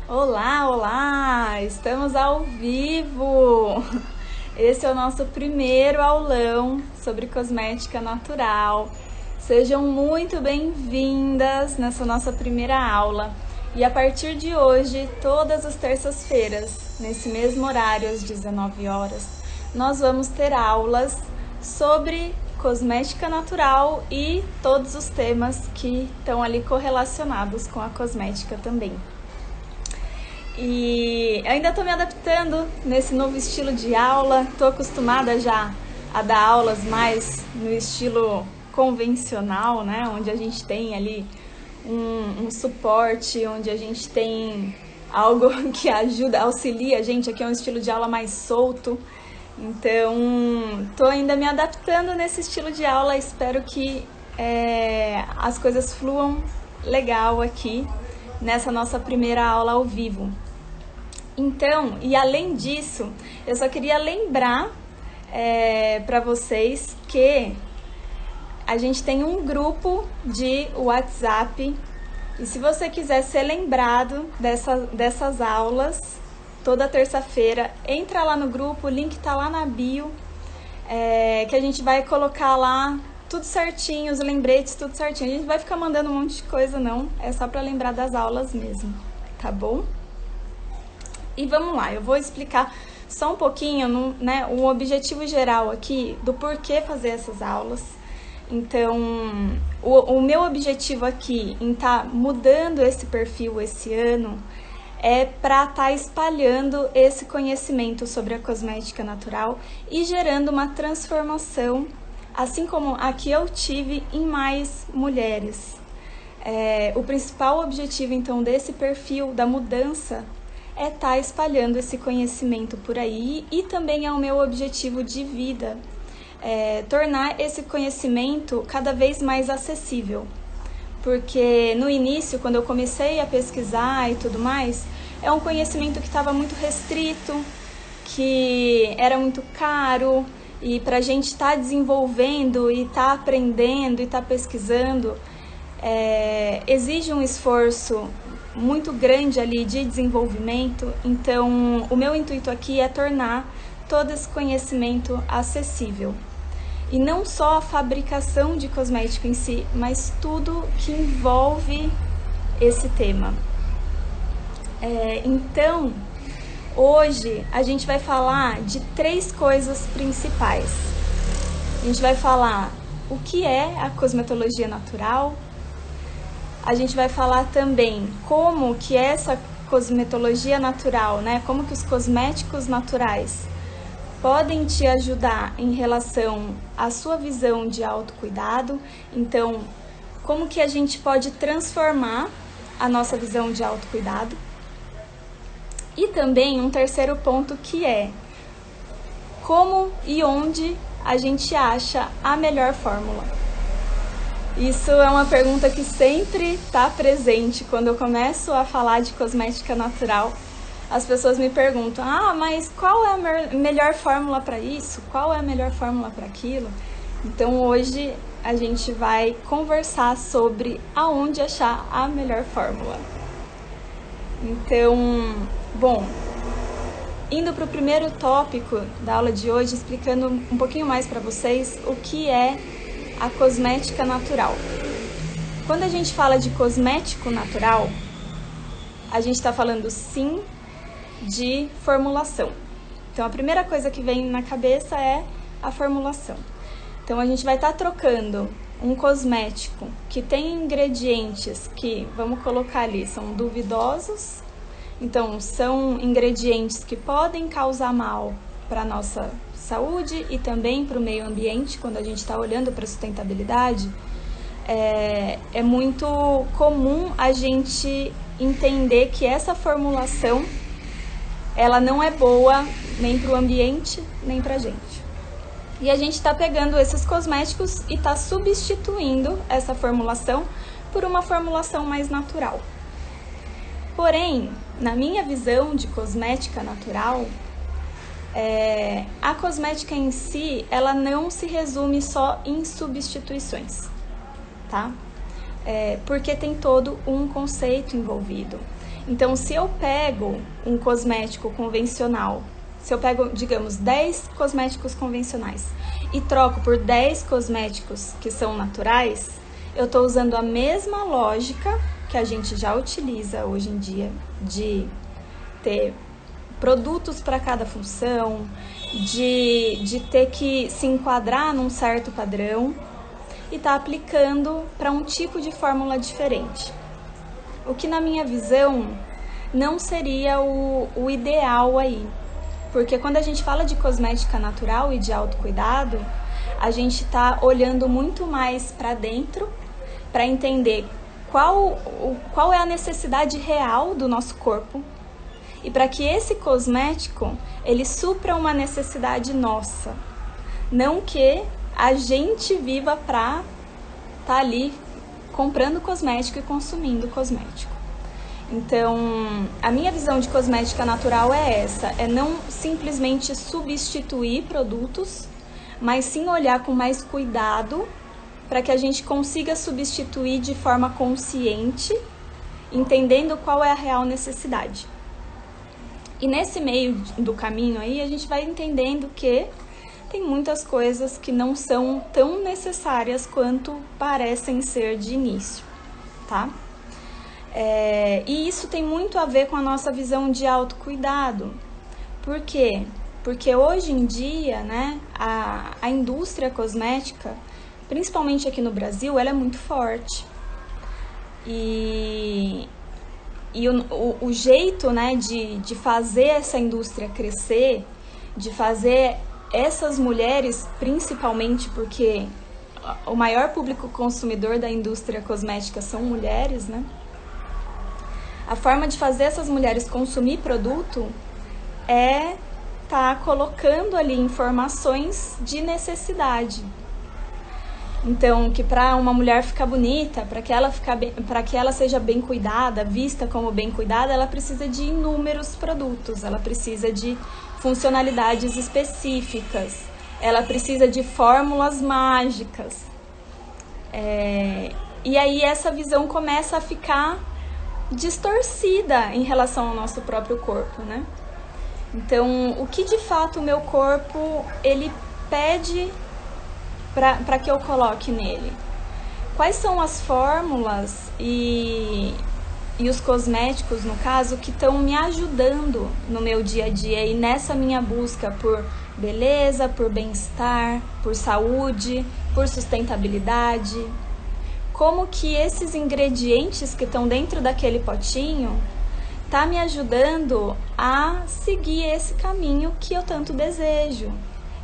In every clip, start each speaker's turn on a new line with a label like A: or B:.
A: Olá, olá! Estamos ao vivo! Esse é o nosso primeiro aulão sobre cosmética natural. Sejam muito bem-vindas nessa nossa primeira aula. E a partir de hoje, todas as terças-feiras, nesse mesmo horário, às 19 horas, nós vamos ter aulas sobre cosmética natural e todos os temas que estão ali correlacionados com a cosmética também. E ainda estou me adaptando nesse novo estilo de aula, estou acostumada já a dar aulas mais no estilo convencional, né? Onde a gente tem ali um suporte, onde a gente tem algo que ajuda, auxilia a gente. Aqui é um estilo de aula mais solto, então estou ainda me adaptando nesse estilo de aula, espero que as coisas fluam legal aqui nessa nossa primeira aula ao vivo. Então, e além disso, eu só queria lembrar para vocês que a gente tem um grupo de WhatsApp e se você quiser ser lembrado dessas aulas, toda terça-feira, entra lá no grupo, o link tá lá na bio, que a gente vai colocar lá tudo certinho, os lembretes, tudo certinho. A gente vai ficar mandando um monte de coisa não, é só para lembrar das aulas mesmo, tá bom? E vamos lá, eu vou explicar só um pouquinho, né, o objetivo geral aqui do porquê fazer essas aulas. Então, o meu objetivo aqui em estar mudando esse perfil esse ano é para estar espalhando esse conhecimento sobre a cosmética natural e gerando uma transformação, assim como a que eu tive, em mais mulheres. O principal objetivo, então, desse perfil, da mudança, é estar espalhando esse conhecimento por aí e também é o meu objetivo de vida, tornar esse conhecimento cada vez mais acessível. Porque no início, quando eu comecei a pesquisar e tudo mais, é um conhecimento que estava muito restrito, que era muito caro e para a gente estar desenvolvendo e estar aprendendo e estar pesquisando, exige um esforço muito grande ali de desenvolvimento. Então o meu intuito aqui é tornar todo esse conhecimento acessível. E não só a fabricação de cosmético em si, mas tudo que envolve esse tema. Então, hoje a gente vai falar de 3 coisas principais. A gente vai falar o que é a cosmetologia natural, a gente vai falar também como que essa cosmetologia natural, né, como que os cosméticos naturais podem te ajudar em relação à sua visão de autocuidado. Então, como que a gente pode transformar a nossa visão de autocuidado. E também um terceiro ponto que é como e onde a gente acha a melhor fórmula. Isso é uma pergunta que sempre está presente quando eu começo a falar de cosmética natural. As pessoas me perguntam, mas qual é a melhor fórmula para isso? Qual é a melhor fórmula para aquilo? Então hoje a gente vai conversar sobre aonde achar a melhor fórmula. Então, bom, indo para o primeiro tópico da aula de hoje, explicando um pouquinho mais para vocês o que é a cosmética natural. Quando a gente fala de cosmético natural, a gente está falando sim de formulação. Então a primeira coisa que vem na cabeça é a formulação. Então a gente vai estar trocando um cosmético que tem ingredientes que, vamos colocar ali, são duvidosos. Então são ingredientes que podem causar mal para a nossa saúde e também para o meio ambiente. Quando a gente está olhando para a sustentabilidade, é muito comum a gente entender que essa formulação ela não é boa nem para o ambiente nem para a gente. E a gente está pegando esses cosméticos e está substituindo essa formulação por uma formulação mais natural. Porém, na minha visão de cosmética natural, a cosmética em si, ela não se resume só em substituições, tá? Porque tem todo um conceito envolvido. Então, se eu pego um cosmético convencional, se eu pego, digamos, 10 cosméticos convencionais e troco por 10 cosméticos que são naturais, eu estou usando a mesma lógica que a gente já utiliza hoje em dia de ter produtos para cada função, de ter que se enquadrar num certo padrão e tá aplicando para um tipo de fórmula diferente. O que, na minha visão, não seria o ideal aí. Porque quando a gente fala de cosmética natural e de autocuidado, a gente tá olhando muito mais para dentro para entender qual é a necessidade real do nosso corpo e para que esse cosmético ele supra uma necessidade nossa, não que a gente viva para tá ali comprando cosmético e consumindo cosmético. Então, a minha visão de cosmética natural é essa, é não simplesmente substituir produtos, mas sim olhar com mais cuidado para que a gente consiga substituir de forma consciente, entendendo qual é a real necessidade. E nesse meio do caminho aí, a gente vai entendendo que tem muitas coisas que não são tão necessárias quanto parecem ser de início, tá? E isso tem muito a ver com a nossa visão de autocuidado. Por quê? Porque hoje em dia, né, a indústria cosmética, principalmente aqui no Brasil, ela é muito forte. E o jeito, né, de fazer essa indústria crescer, de fazer essas mulheres, principalmente porque o maior público consumidor da indústria cosmética são mulheres, né? A forma de fazer essas mulheres consumir produto é tá colocando ali informações de necessidade. Então, que para uma mulher ficar bonita, para que ela seja bem cuidada, vista como bem cuidada, ela precisa de inúmeros produtos, ela precisa de funcionalidades específicas, ela precisa de fórmulas mágicas. E aí essa visão começa a ficar distorcida em relação ao nosso próprio corpo, né? Então, o que de fato o meu corpo ele pede para que eu coloque nele? Quais são as fórmulas e os cosméticos, no caso, que estão me ajudando no meu dia a dia e nessa minha busca por beleza, por bem-estar, por saúde, por sustentabilidade? Como que esses ingredientes que estão dentro daquele potinho tá me ajudando a seguir esse caminho que eu tanto desejo,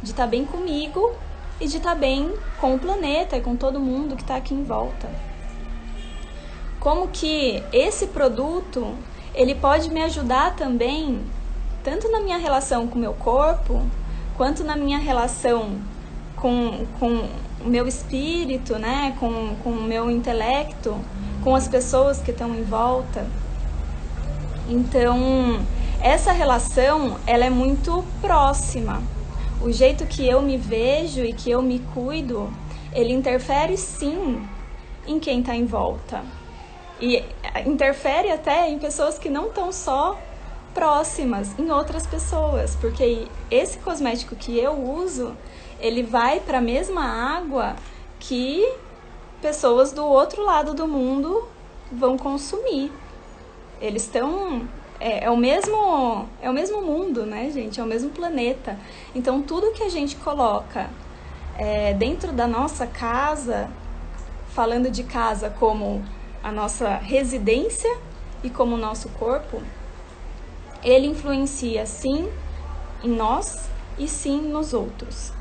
A: de estar bem comigo e de estar bem com o planeta e com todo mundo que está aqui em volta. Como que esse produto ele pode me ajudar também, tanto na minha relação com o meu corpo, quanto na minha relação com o meu espírito, né, com o meu intelecto, com as pessoas que estão em volta. Então, essa relação, ela é muito próxima. O jeito que eu me vejo e que eu me cuido, ele interfere sim em quem está em volta. E interfere até em pessoas que não estão só próximas, em outras pessoas. Porque esse cosmético que eu uso, ele vai para a mesma água que pessoas do outro lado do mundo vão consumir. Eles estão... É o mesmo mundo, né, gente? É o mesmo planeta. Então, tudo que a gente coloca dentro da nossa casa, falando de casa como a nossa residência e como o nosso corpo, ele influencia sim em nós e sim nos outros.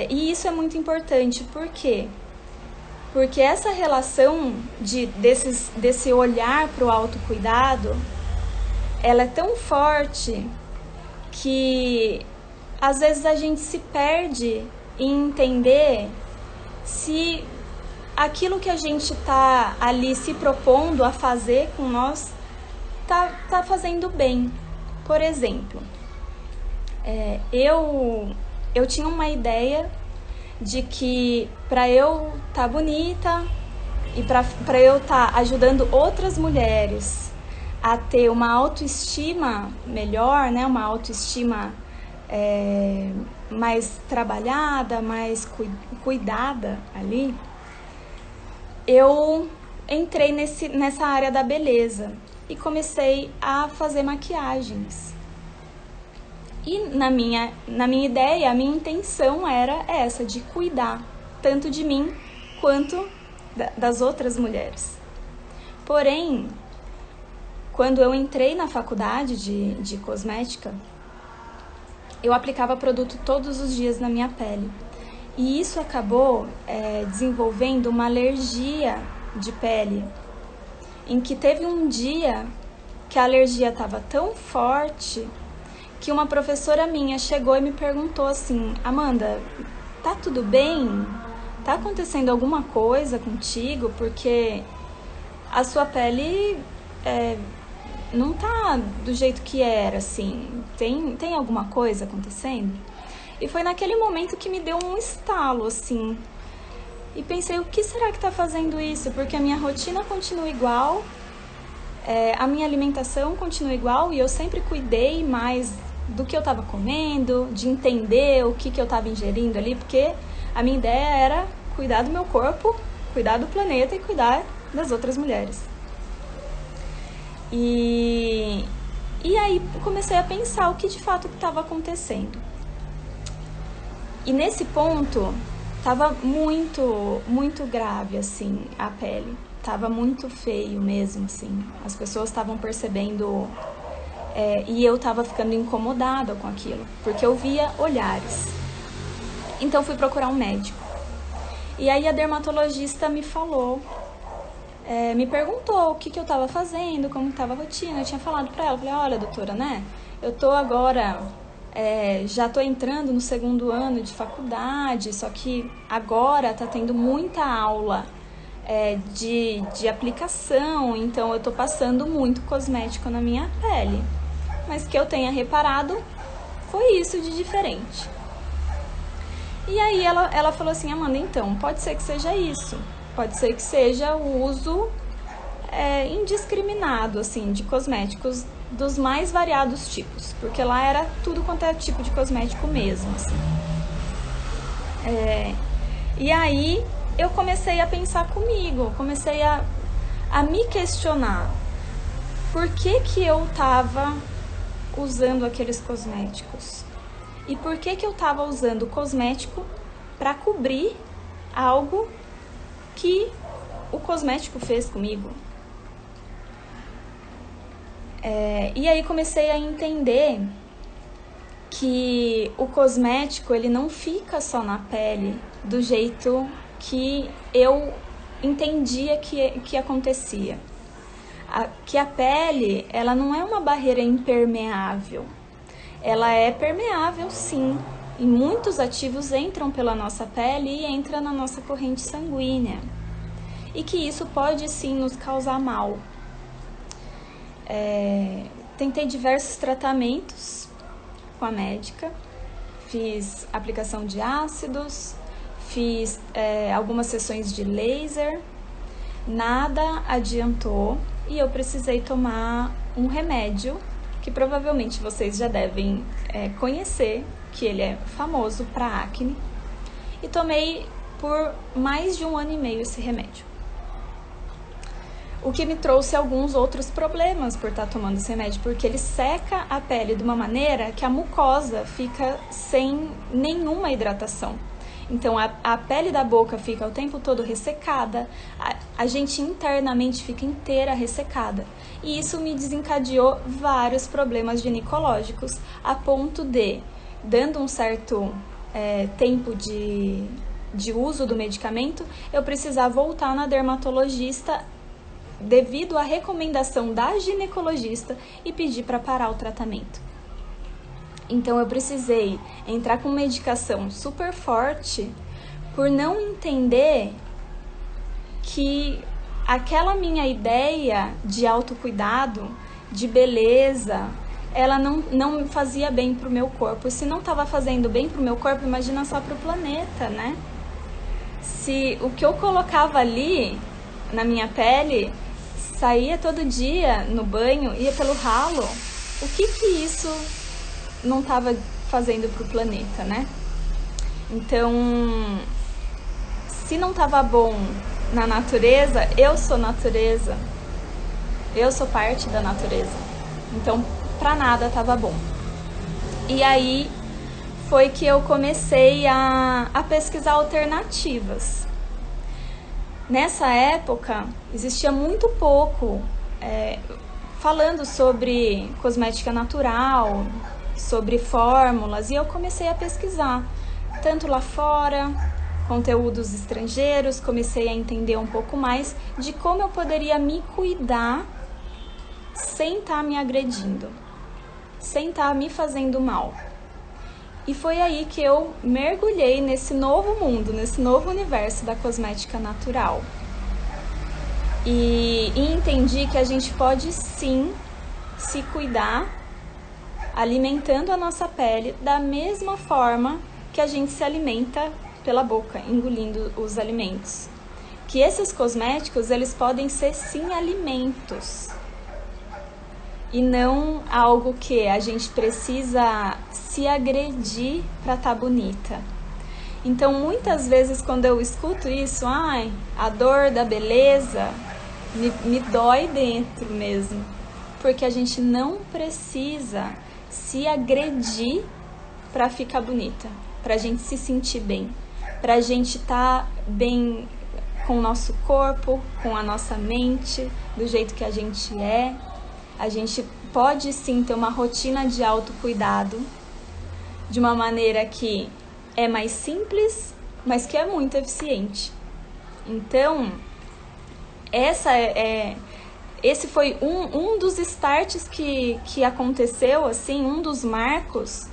A: E isso é muito importante, por quê? Porque essa relação desse olhar para o autocuidado, ela é tão forte que às vezes a gente se perde em entender se aquilo que a gente está ali se propondo a fazer com nós tá fazendo bem. Por exemplo, eu tinha uma ideia de que para eu estar bonita e para eu estar ajudando outras mulheres a ter uma autoestima melhor, né? Uma autoestima mais trabalhada, mais cuidada ali, eu entrei nessa área da beleza e comecei a fazer maquiagens. E na minha ideia, a minha intenção era essa, de cuidar tanto de mim quanto das outras mulheres. Porém, quando eu entrei na faculdade de cosmética, eu aplicava produto todos os dias na minha pele. E isso acabou desenvolvendo uma alergia de pele, em que teve um dia que a alergia estava tão forte que uma professora minha chegou e me perguntou assim: Amanda, tá tudo bem? Tá acontecendo alguma coisa contigo? Porque a sua pele não tá do jeito que era, assim. Tem alguma coisa acontecendo? E foi naquele momento que me deu um estalo, assim. E pensei, o que será que tá fazendo isso? Porque a minha rotina continua igual, a minha alimentação continua igual e eu sempre cuidei mais do que eu estava comendo, de entender o que eu estava ingerindo ali, porque a minha ideia era cuidar do meu corpo, cuidar do planeta e cuidar das outras mulheres. E aí comecei a pensar o que de fato estava acontecendo. E nesse ponto estava muito, muito grave, assim, a pele. Tava muito feio mesmo, assim. As pessoas estavam percebendo e eu tava ficando incomodada com aquilo, porque eu via olhares. Então fui procurar um médico. E aí a dermatologista me falou, me perguntou o que eu tava fazendo, como tava a rotina. Eu tinha falado pra ela, falei, olha, doutora, né? Eu tô agora, já tô entrando no 2º ano de faculdade, só que agora tá tendo muita aula de aplicação, então eu tô passando muito cosmético na minha pele. Mas que eu tenha reparado foi isso de diferente. E aí ela falou assim, Amanda, então, pode ser que seja isso. Pode ser que seja o uso indiscriminado, assim, de cosméticos dos mais variados tipos. Porque lá era tudo quanto é tipo de cosmético mesmo, assim. E aí eu comecei a pensar comigo, comecei a me questionar. Por que eu tava usando aqueles cosméticos? E por que eu tava usando cosmético para cobrir algo que o cosmético fez comigo? E aí comecei a entender que o cosmético, ele não fica só na pele do jeito que eu entendia que acontecia. Que a pele, ela não é uma barreira impermeável. Ela é permeável, sim. E muitos ativos entram pela nossa pele e entram na nossa corrente sanguínea. E que isso pode, sim, nos causar mal. Tentei diversos tratamentos com a médica. Fiz aplicação de ácidos, fiz algumas sessões de laser. Nada adiantou. E eu precisei tomar um remédio que provavelmente vocês já devem conhecer, que ele é famoso para acne. E tomei por mais de 1 ano e meio esse remédio. O que me trouxe alguns outros problemas por estar tomando esse remédio, porque ele seca a pele de uma maneira que a mucosa fica sem nenhuma hidratação. Então a pele da boca fica o tempo todo ressecada, a gente internamente fica inteira ressecada. E isso me desencadeou vários problemas ginecológicos, a ponto de, dando um certo tempo de uso do medicamento, eu precisar voltar na dermatologista devido à recomendação da ginecologista e pedir para parar o tratamento. Então eu precisei entrar com medicação super forte por não entender que aquela minha ideia de autocuidado, de beleza, ela não fazia bem pro meu corpo. E se não estava fazendo bem pro meu corpo, imagina só pro planeta, né? Se o que eu colocava ali na minha pele, saía todo dia no banho, ia pelo ralo, o que isso não estava fazendo para o planeta, né? Então, se não estava bom na natureza, eu sou natureza, eu sou parte da natureza, então para nada estava bom. E aí foi que eu comecei a pesquisar alternativas. Nessa época, existia muito pouco falando sobre cosmética natural, sobre fórmulas, e eu comecei a pesquisar, tanto lá fora, conteúdos estrangeiros, comecei a entender um pouco mais de como eu poderia me cuidar sem estar me agredindo, sem estar me fazendo mal. E foi aí que eu mergulhei nesse novo mundo, nesse novo universo da cosmética natural. E entendi que a gente pode sim se cuidar alimentando a nossa pele da mesma forma que a gente se alimenta pela boca, engolindo os alimentos. Que esses cosméticos, eles podem ser sim alimentos. E não algo que a gente precisa se agredir para estar bonita. Então, muitas vezes, quando eu escuto isso, a dor da beleza me dói dentro mesmo. Porque a gente não precisa se agredir para ficar bonita, para a gente se sentir bem, para a gente estar bem com o nosso corpo, com a nossa mente, do jeito que a gente é. A gente pode sim ter uma rotina de autocuidado de uma maneira que é mais simples, mas que é muito eficiente. Então, esse foi um dos starts que aconteceu, assim, um dos marcos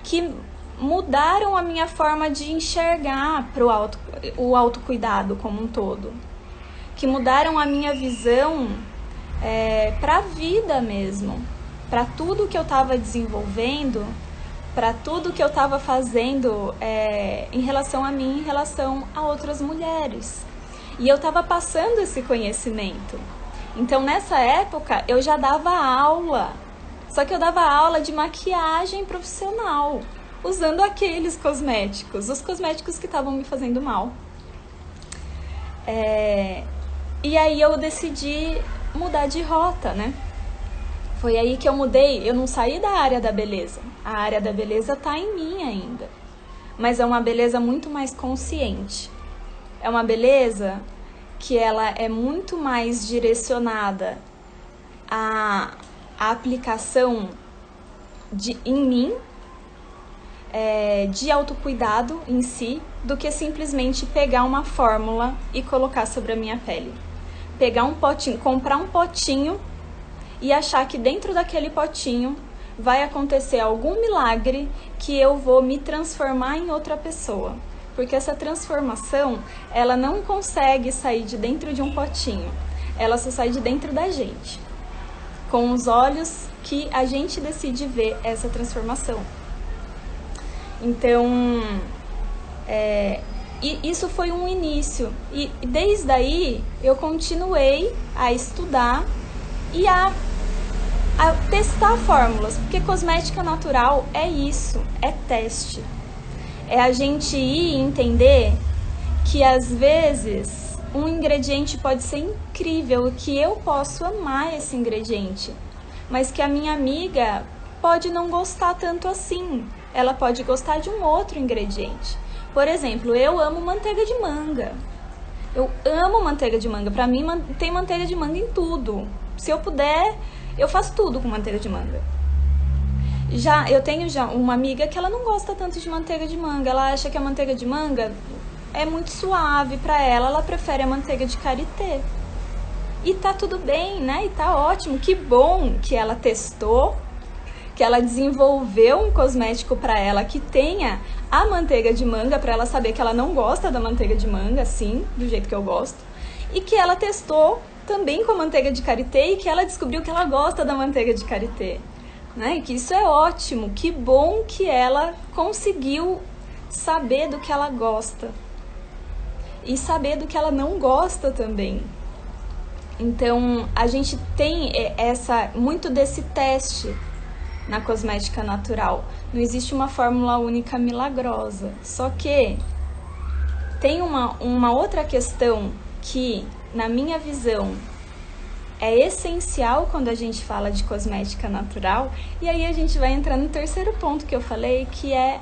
A: que mudaram a minha forma de enxergar o autocuidado como um todo, que mudaram a minha visão para a vida mesmo, para tudo que eu estava desenvolvendo, para tudo que eu estava fazendo em relação a mim, em relação a outras mulheres. E eu estava passando esse conhecimento. Então, nessa época, eu já dava aula, só que eu dava aula de maquiagem profissional, usando aqueles cosméticos, os cosméticos que estavam me fazendo mal. E aí eu decidi mudar de rota, né? Foi aí que eu mudei, eu não saí da área da beleza. A área da beleza tá em mim ainda, mas é uma beleza muito mais consciente. É uma beleza que ela é muito mais direcionada à aplicação em mim, de autocuidado em si, do que simplesmente pegar uma fórmula e colocar sobre a minha pele. Pegar um potinho, comprar um potinho e achar que dentro daquele potinho vai acontecer algum milagre que eu vou me transformar em outra pessoa. Porque essa transformação, ela não consegue sair de dentro de um potinho. Ela só sai de dentro da gente, com os olhos que a gente decide ver essa transformação. Então, isso foi um início. E desde aí, eu continuei a estudar e a testar fórmulas. Porque cosmética natural é isso, é teste. É a gente ir e entender que às vezes um ingrediente pode ser incrível, que eu posso amar esse ingrediente, mas que a minha amiga pode não gostar tanto assim. Ela pode gostar de um outro ingrediente. Por exemplo, eu amo manteiga de manga. Eu amo manteiga de manga. Pra mim, tem manteiga de manga em tudo. Se eu puder, eu faço tudo com manteiga de manga. Eu tenho uma amiga que ela não gosta tanto de manteiga de manga. Ela acha que a manteiga de manga é muito suave pra ela. Ela prefere a manteiga de karité. E tá tudo bem, né? E tá ótimo. Que bom que ela testou, que ela desenvolveu um cosmético pra ela que tenha a manteiga de manga, pra ela saber que ela não gosta da manteiga de manga, assim, do jeito que eu gosto. E que ela testou também com a manteiga de karité e que ela descobriu que ela gosta da manteiga de karité. Né? E que isso é ótimo, que bom que ela conseguiu saber do que ela gosta e saber do que ela não gosta também. Então, a gente tem muito desse teste na cosmética natural. Não existe uma fórmula única milagrosa. Só que tem uma outra questão que, na minha visão, é essencial quando a gente fala de cosmética natural. E aí a gente vai entrar no terceiro ponto que eu falei, que é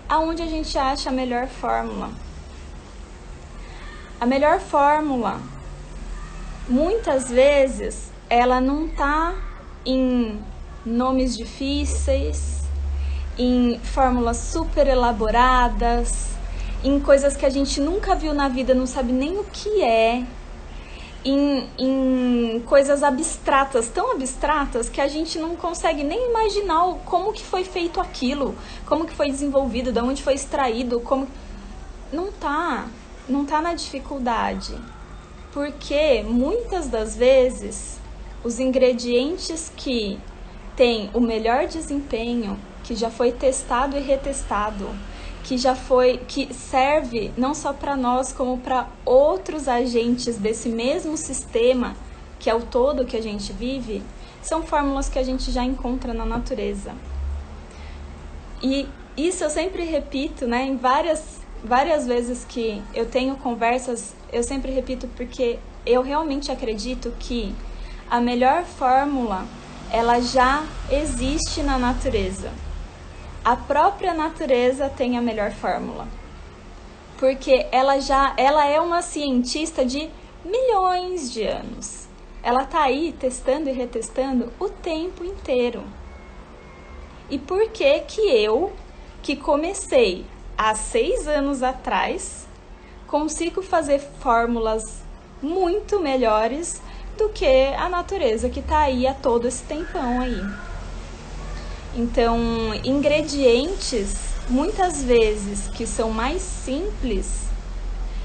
A: aonde a gente acha a melhor fórmula. A melhor fórmula, muitas vezes, ela não tá em nomes difíceis, em fórmulas super elaboradas, em coisas que a gente nunca viu na vida, não sabe nem o que é, em coisas abstratas, tão abstratas que a gente não consegue nem imaginar como que foi feito aquilo, como que foi desenvolvido, de onde foi extraído, como... Não tá na dificuldade, porque muitas das vezes os ingredientes que têm o melhor desempenho, que já foi testado e retestado, que serve não só para nós, como para outros agentes desse mesmo sistema, que é o todo que a gente vive, são fórmulas que a gente já encontra na natureza. E isso eu sempre repito, né, em várias vezes que eu tenho conversas, eu sempre repito porque eu realmente acredito que a melhor fórmula, ela já existe na natureza. A própria natureza tem a melhor fórmula, porque ela é uma cientista de milhões de anos. Ela tá aí testando e retestando o tempo inteiro. E por que eu, que comecei há 6 anos atrás, consigo fazer fórmulas muito melhores do que a natureza que tá aí há todo esse tempão aí? Então, ingredientes, muitas vezes, que são mais simples,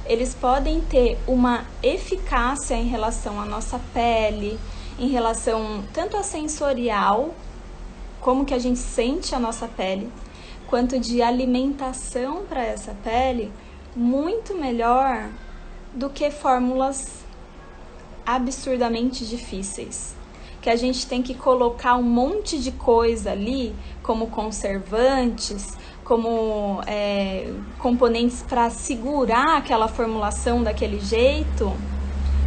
A: eles podem ter uma eficácia em relação à nossa pele, em relação tanto a sensorial, como que a gente sente a nossa pele, quanto de alimentação para essa pele, muito melhor do que fórmulas absurdamente difíceis, que a gente tem que colocar um monte de coisa ali, como conservantes, como componentes para segurar aquela formulação daquele jeito,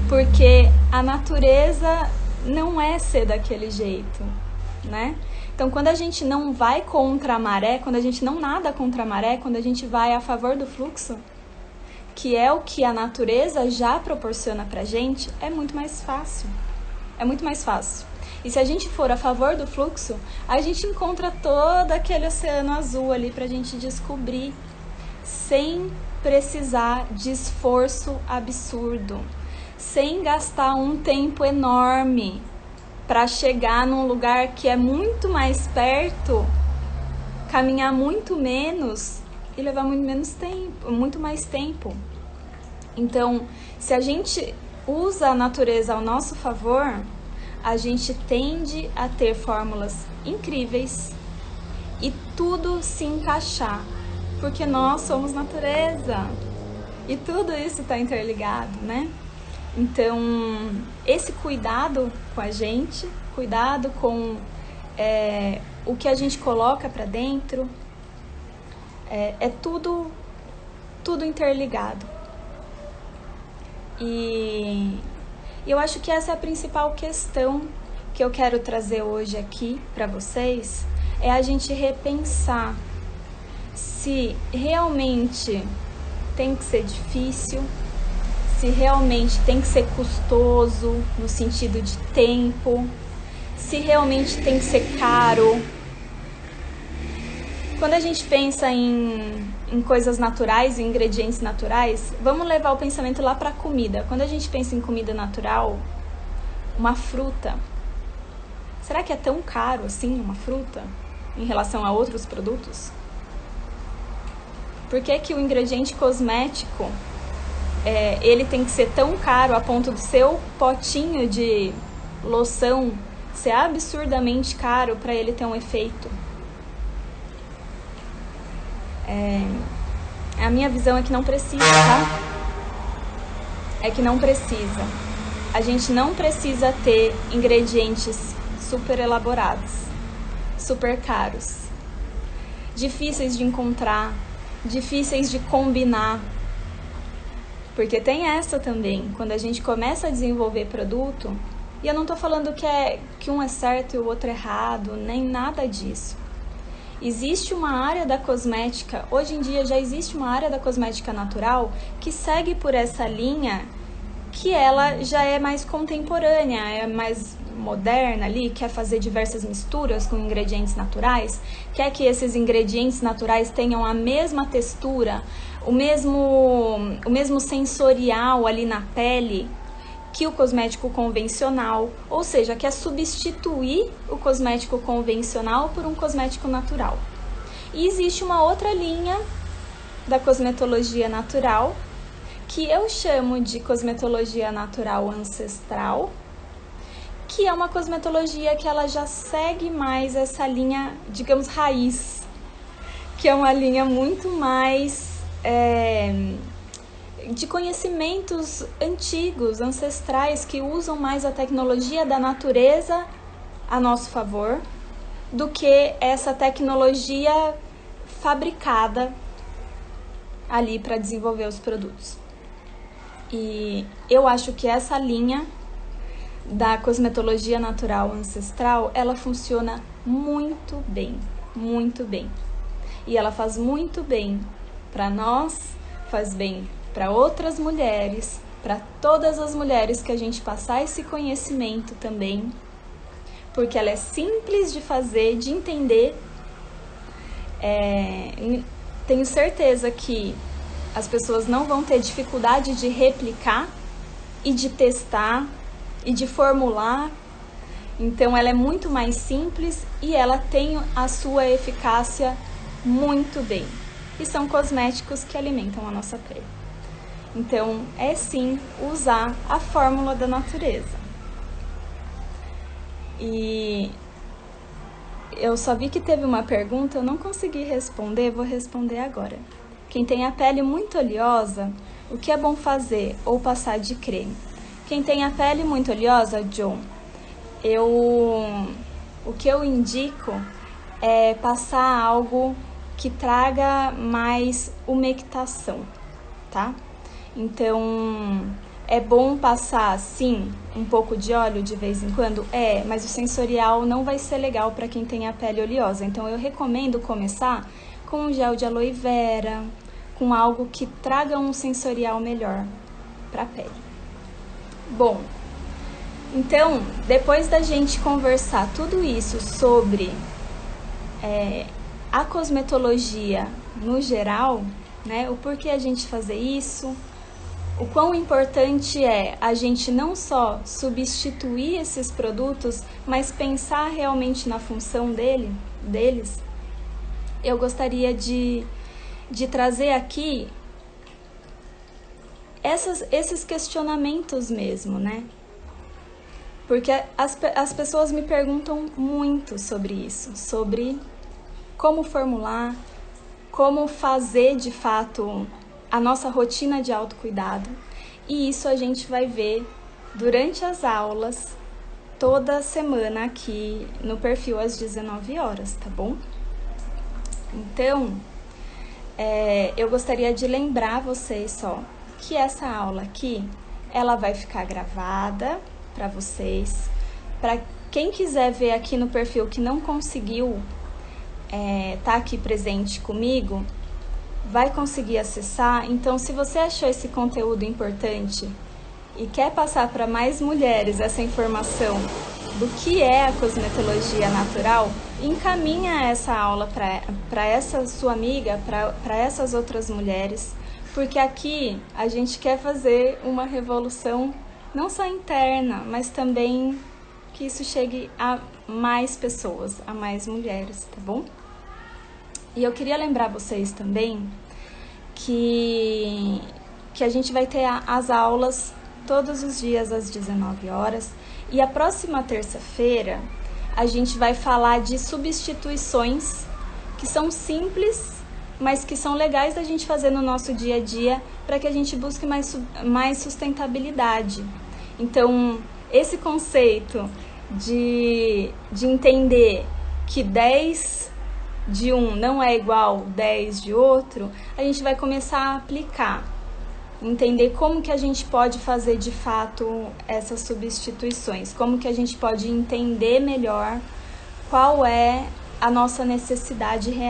A: porque a natureza não é ser daquele jeito, né? Então, quando a gente não vai contra a maré, quando a gente não nada contra a maré, quando a gente vai a favor do fluxo, que é o que a natureza já proporciona pra gente, é muito mais fácil. É muito mais fácil. E se a gente for a favor do fluxo, a gente encontra todo aquele oceano azul ali pra gente descobrir, sem precisar de esforço absurdo, sem gastar um tempo enorme para chegar num lugar que é muito mais perto, caminhar muito menos e levar muito menos tempo, muito mais tempo. Então, se a gente usa a natureza ao nosso favor, a gente tende a ter fórmulas incríveis e tudo se encaixar, porque nós somos natureza e tudo isso está interligado, né? Então, esse cuidado com a gente, cuidado com o que a gente coloca para dentro, é tudo interligado. E eu acho que essa é a principal questão que eu quero trazer hoje aqui para vocês, é a gente repensar se realmente tem que ser difícil, se realmente tem que ser custoso no sentido de tempo, se realmente tem que ser caro. Quando a gente pensa em coisas naturais, em ingredientes naturais, vamos levar o pensamento lá para a comida. Quando a gente pensa em comida natural, uma fruta, será que é tão caro assim uma fruta em relação a outros produtos? Por que que o ingrediente cosmético, ele tem que ser tão caro a ponto do seu potinho de loção ser absurdamente caro para ele ter um efeito? A minha visão é que não precisa, tá? É que não precisa. a gente não precisa ter ingredientes super elaborados, super caros, difíceis de encontrar, difíceis de combinar. Porque tem essa também, quando a gente começa a desenvolver produto, e eu não tô falando que um é certo e o outro é errado, nem nada disso. Existe uma área da cosmética, hoje em dia já existe uma área da cosmética natural que segue por essa linha, que ela já é mais contemporânea, é mais moderna ali, quer fazer diversas misturas com ingredientes naturais, quer que esses ingredientes naturais tenham a mesma textura, o mesmo sensorial ali na pele que o cosmético convencional, ou seja, quer substituir o cosmético convencional por um cosmético natural. E existe uma outra linha da cosmetologia natural, que eu chamo de cosmetologia natural ancestral, que é uma cosmetologia que ela já segue mais essa linha, digamos, raiz, que é uma linha muito mais de conhecimentos antigos, ancestrais, que usam mais a tecnologia da natureza a nosso favor, do que essa tecnologia fabricada ali para desenvolver os produtos. E eu acho que essa linha da cosmetologia natural ancestral, ela funciona muito bem, muito bem. E ela faz muito bem para nós, faz bem para outras mulheres, para todas as mulheres que a gente passar esse conhecimento também, porque ela é simples de fazer, de entender. Tenho certeza que as pessoas não vão ter dificuldade de replicar e de testar e de formular. Então ela é muito mais simples e ela tem a sua eficácia muito bem. E são cosméticos que alimentam a nossa pele. Então é sim usar a fórmula da natureza. E eu só vi que teve uma pergunta, eu não consegui responder, vou responder agora. Quem tem a pele muito oleosa, o que é bom fazer? Ou passar de creme? Quem tem a pele muito oleosa, John, o que eu indico é passar algo que traga mais umectação, tá? Então, é bom passar, sim, um pouco de óleo de vez em quando? Mas o sensorial não vai ser legal para quem tem a pele oleosa. Então, eu recomendo começar com um gel de aloe vera, com algo que traga um sensorial melhor para a pele. Bom, então, depois da gente conversar tudo isso sobre a cosmetologia no geral, né, o porquê a gente fazer isso, o quão importante é a gente não só substituir esses produtos, mas pensar realmente na função deles, eu gostaria de trazer aqui esses questionamentos mesmo, né? Porque as pessoas me perguntam muito sobre isso, sobre como formular, como fazer de fato a nossa rotina de autocuidado. E isso a gente vai ver durante as aulas, toda semana aqui no perfil às 19 horas, tá bom? Então, eu gostaria de lembrar vocês só que essa aula aqui, ela vai ficar gravada para vocês. Para quem quiser ver aqui no perfil que não conseguiu tá aqui presente comigo, vai conseguir acessar. Então, se você achou esse conteúdo importante e quer passar para mais mulheres essa informação do que é a cosmetologia natural, encaminha essa aula para essa sua amiga, para essas outras mulheres, porque aqui a gente quer fazer uma revolução não só interna, mas também que isso chegue a mais pessoas, a mais mulheres, tá bom? E eu queria lembrar vocês também que a gente vai ter as aulas todos os dias às 19 horas. E a próxima terça-feira a gente vai falar de substituições que são simples, mas que são legais da gente fazer no nosso dia a dia para que a gente busque mais sustentabilidade. Então, esse conceito de entender que 10 de um não é igual 10 de outro, a gente vai começar a aplicar. Entender como que a gente pode fazer de fato essas substituições, como que a gente pode entender melhor qual é a nossa necessidade real.